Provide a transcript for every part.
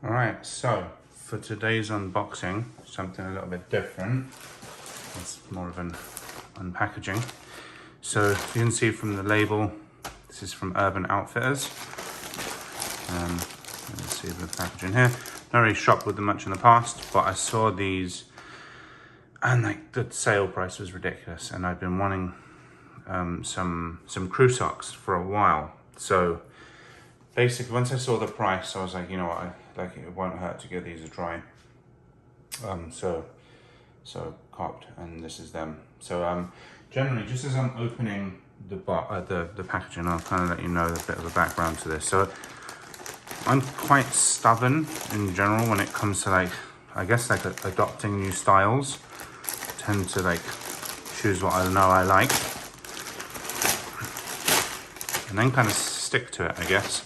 All right, so for today's unboxing, something a little bit different. It's more of an unpackaging. So if you can see from the label, this is from Urban Outfitters. Let's see the packaging here. Not really shopped with them much in the past, but I saw these and like the sale price was ridiculous. And I've been wanting some crew socks for a while. So basically, once I saw the price, I was like, you know what, it won't hurt to give these a try. So copped, and this is them. So generally, just as I'm opening the packaging, I'll kind of let you know a bit of a background to this. So I'm quite stubborn in general when it comes to I guess adopting new styles. I tend to choose what I know I like, and then kind of stick to it, I guess.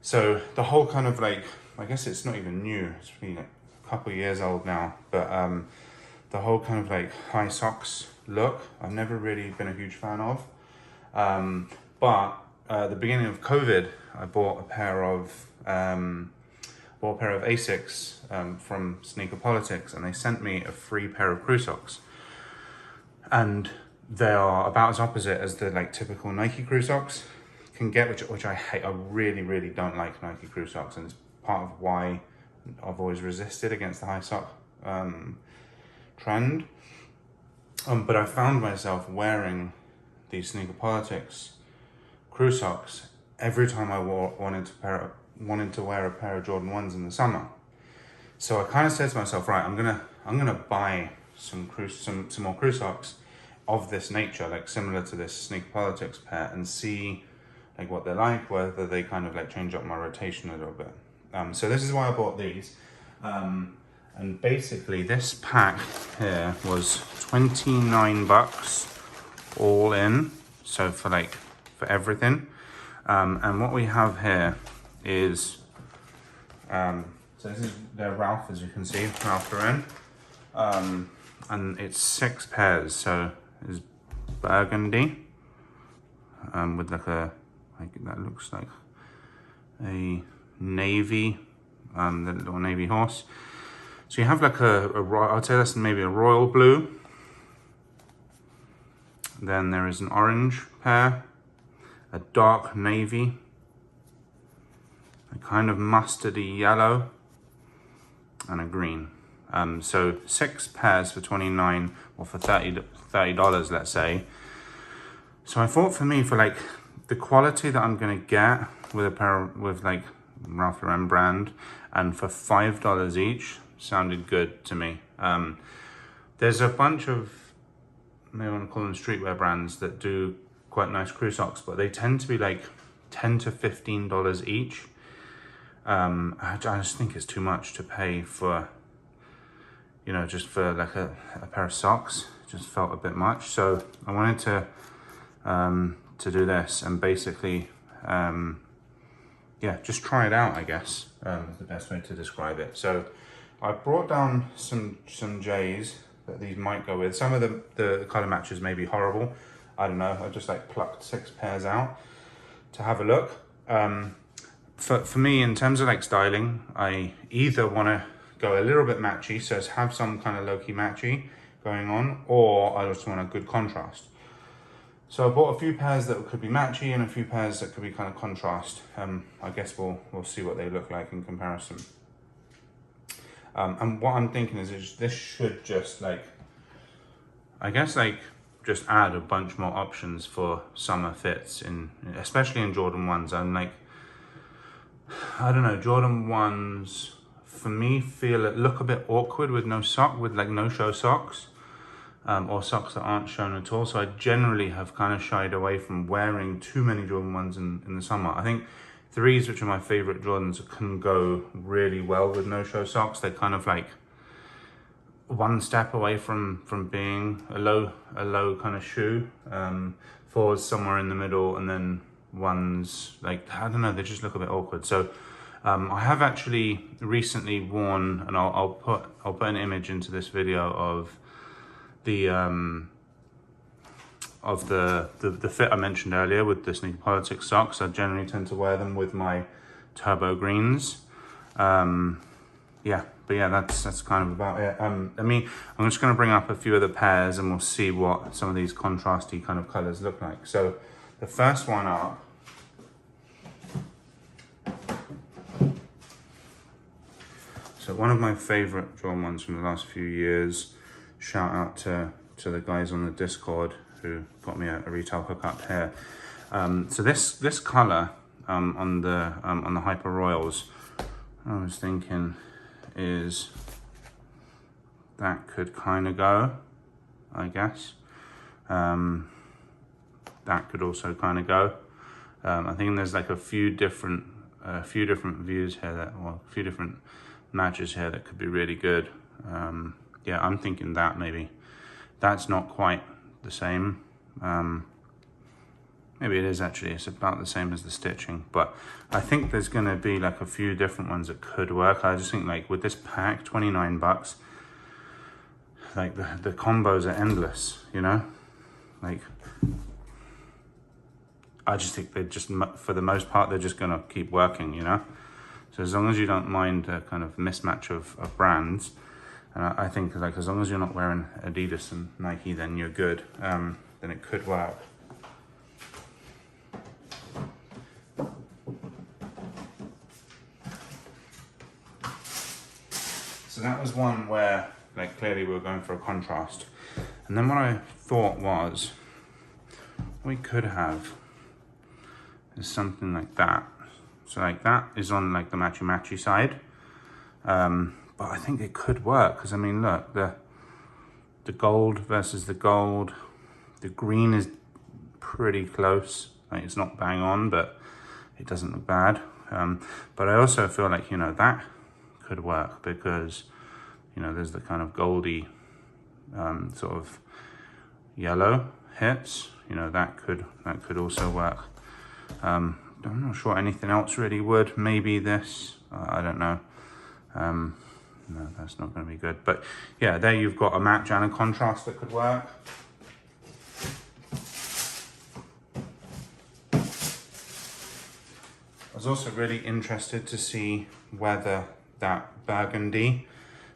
So the whole kind of I guess it's not even new, it's been a couple of years old now, but the whole kind of high socks look, I've never really been a huge fan of. But the beginning of COVID, I bought a pair of Asics from Sneaker Politics, and they sent me a free pair of crew socks. And they are about as opposite as the typical Nike crew socks can get, which I hate. I really don't like Nike crew socks, and it's part of why I've always resisted against the high sock trend. But I found myself wearing these Sneaker Politics crew socks every time I wanted to wear a pair of Jordan 1s in the summer. So I kind of said to myself, right, I'm gonna buy some more crew socks of this nature, similar to this Sneaker Politics pair, and see what they're like, whether they kind of change up my rotation a little bit. So this is why I bought these. And basically this pack here was 29 bucks all in. So for everything. And what we have here is, so this is their Ralph, as you can see, Ralph Lauren. And it's 6 pairs. So it's burgundy, with that looks like a navy, the little navy horse. So you have I'd say that's maybe a royal blue. Then there is an orange pair, a dark navy, a kind of mustardy yellow, and a green. So 6 pairs for 29, or for $30, let's say. So I thought for me, for the quality that I'm gonna get with a pair with Ralph Lauren brand, and for $5 each, sounded good to me. There's a bunch of, maybe I want to call them streetwear brands, that do quite nice crew socks, but they tend to be $10 to $15 each. I just think it's too much to pay for, just for a pair of socks. It just felt a bit much. So I wanted to do this and basically, just try it out, I guess, is the best way to describe it. So I brought down some J's that these might go with. Some of the color matches may be horrible. I don't know. I just plucked 6 pairs out to have a look. For me, in terms of styling, I either want to go a little bit matchy, so have some kind of low-key matchy going on, or I just want a good contrast. So I bought a few pairs that could be matchy and a few pairs that could be kind of contrast. I guess we'll see what they look like in comparison. And what I'm thinking is this should just just add a bunch more options for summer fits, especially in Jordan 1s. I'm I don't know, Jordan 1s for me look a bit awkward with no sock, with no show socks. Or socks that aren't shown at all. So I generally have kind of shied away from wearing too many Jordan 1s in the summer. I think 3s, which are my favorite Jordans, can go really well with no show socks. They're kind of one step away from being a low kind of shoe. 4s somewhere in the middle, and then 1s, I don't know, they just look a bit awkward. So I have actually recently worn, and I'll put an image into this video of the fit I mentioned earlier with the Sneaker Politics socks. I generally tend to wear them with my turbo greens. Yeah, but yeah, that's kind of about it. I'm just going to bring up a few of the pairs and we'll see what some of these contrasty kind of colors look like. So the first one up, so one of my favorite Jordan ones from the last few years. Shout out to the guys on the Discord who got me a retail hookup here. So this color on the Hyper Royals, I was thinking is that could kind of go, I guess. That could also kind of go. I think there's like a few different views here a few different matches here that could be really good. Yeah, I'm thinking that maybe. That's not quite the same. Maybe it is actually, it's about the same as the stitching, but I think there's gonna be like a few different ones that could work. I just think like with this pack, 29 bucks, like the combos are endless, you know? Like, I just think they're just, for the most part, they're just gonna keep working, you know? So as long as you don't mind a kind of mismatch of brands, and I think like as long as you're not wearing Adidas and Nike, then you're good. Then it could work. So that was one where like clearly we were going for a contrast. And then what I thought was, we could have is something like that. So like that is on like the matchy side. But I think it could work because I mean, look, the gold versus the gold, the green is pretty close. Like it's not bang on, but it doesn't look bad. But I also feel like, you know, that could work because, you know, there's the kind of goldy sort of yellow hits. You know, that could also work. I'm not sure anything else really would. Maybe this, I don't know. No, that's not going to be good. But yeah, there you've got a match and a contrast that could work. I was also really interested to see whether that burgundy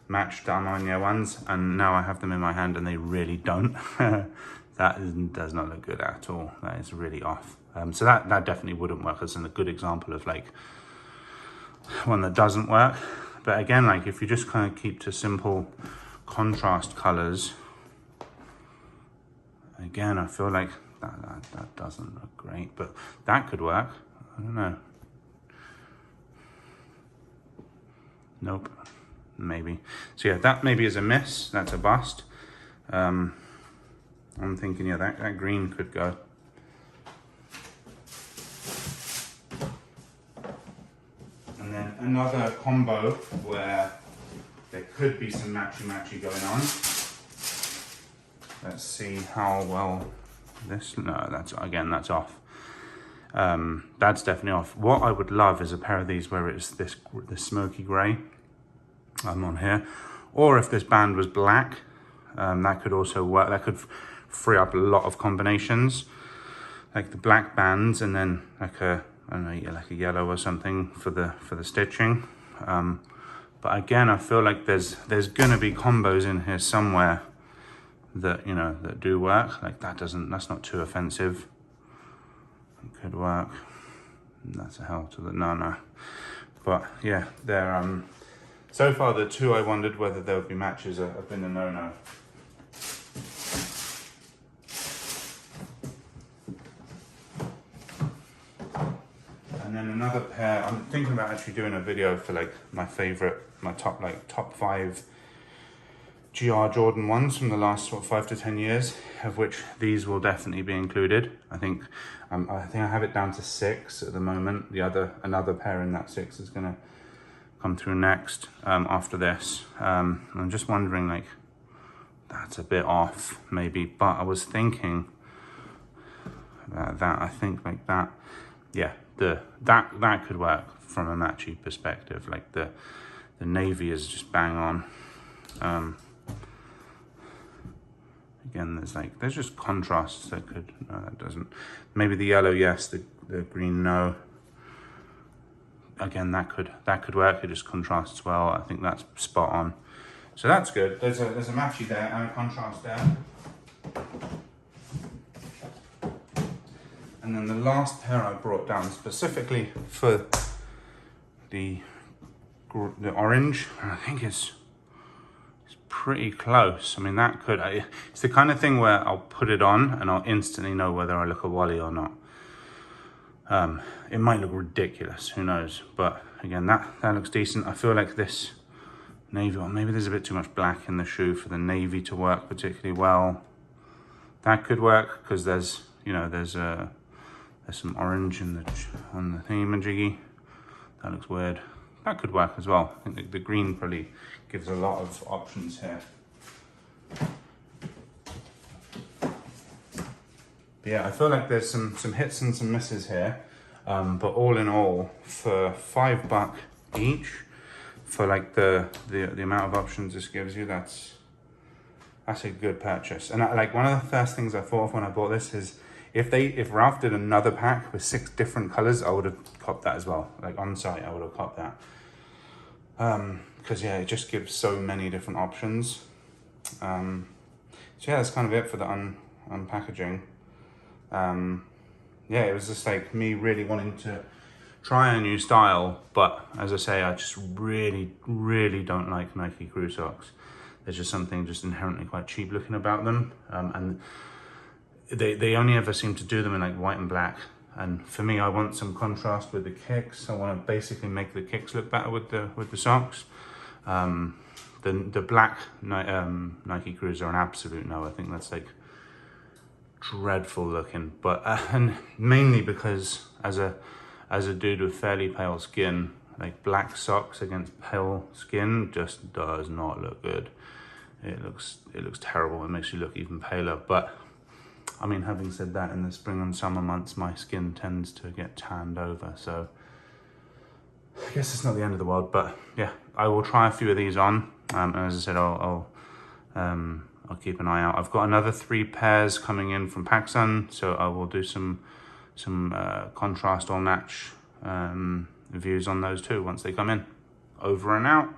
matched the Armani ones, and now I have them in my hand and they really don't. That does not look good at all. That is really off. So that definitely wouldn't work as a good example of like one that doesn't work. But again, like if you just kind of keep to simple contrast colors, again, I feel like that doesn't look great, but that could work. I don't know. Nope, maybe. So yeah, that maybe is a miss. That's a bust. I'm thinking, yeah, that green could go. And then another combo where there could be some matchy going on. Let's see how well this, no, that's off. That's definitely off. What I would love is a pair of these where it's this smoky gray on here. Or if this band was black, that could also work. That could free up a lot of combinations. Like the black bands and then like a, I don't know, like a yellow or something for the stitching. But again, I feel like there's gonna be combos in here somewhere that, you know, that do work. Like that's not too offensive. It could work. That's a hell to the no. But yeah, they're so far the two I wondered whether there would be matches have been a no. And then another pair, I'm thinking about actually doing a video for like my top 5 GR Jordan 1s from the last sort of 5 to 10 years, of which these will definitely be included. I think I have it down to 6 at the moment. Another pair in that 6 is gonna come through next after this. I'm just wondering, like, that's a bit off maybe, but I was thinking that I think like that, yeah, that could work from a matchy perspective. Like the navy is just bang on. Again, there's just contrasts that could, no, that doesn't. Maybe the yellow, yes, the green, no. again, that could work. It just contrasts well. I think that's spot on. So that's good. There's a matchy there and a contrast there. And then the last pair I brought down specifically for the orange, I think it's pretty close. I mean, it's the kind of thing where I'll put it on and I'll instantly know whether I look a Wally or not. It might look ridiculous, who knows? But again, that looks decent. I feel like this navy, or maybe there's a bit too much black in the shoe for the navy to work particularly well. That could work because there's some orange on the thingamajiggy. That looks weird. That could work as well. I think the green probably gives a lot of options here. But yeah, I feel like there's some hits and some misses here. But all in all, for $5 each, for like the amount of options this gives you, that's a good purchase. And like one of the first things I thought of when I bought this is if Ralph did another pack with 6 different colors, I would have copped that as well. Like on site, I would have copped that. Because yeah, it just gives so many different options. So yeah, that's kind of it for the unpackaging. Yeah, it was just like me really wanting to try a new style, but as I say, I just really don't like Nike crew socks. There's just something just inherently quite cheap looking about them, and they only ever seem to do them in like white and black. And for me, I want some contrast with the kicks. I want to basically make the kicks look better with the socks. The black Nike crews are an absolute no. I think that's like dreadful looking, but and mainly because as a dude with fairly pale skin, like black socks against pale skin just does not look good. It looks terrible. It makes you look even paler. But I mean, having said that, in the spring and summer months, my skin tends to get tanned over, so I guess it's not the end of the world. But yeah, I will try a few of these on, and as I said, I'll keep an eye out. I've got another 3 pairs coming in from PacSun, so I will do some contrast or match reviews on those too once they come in. Over and out.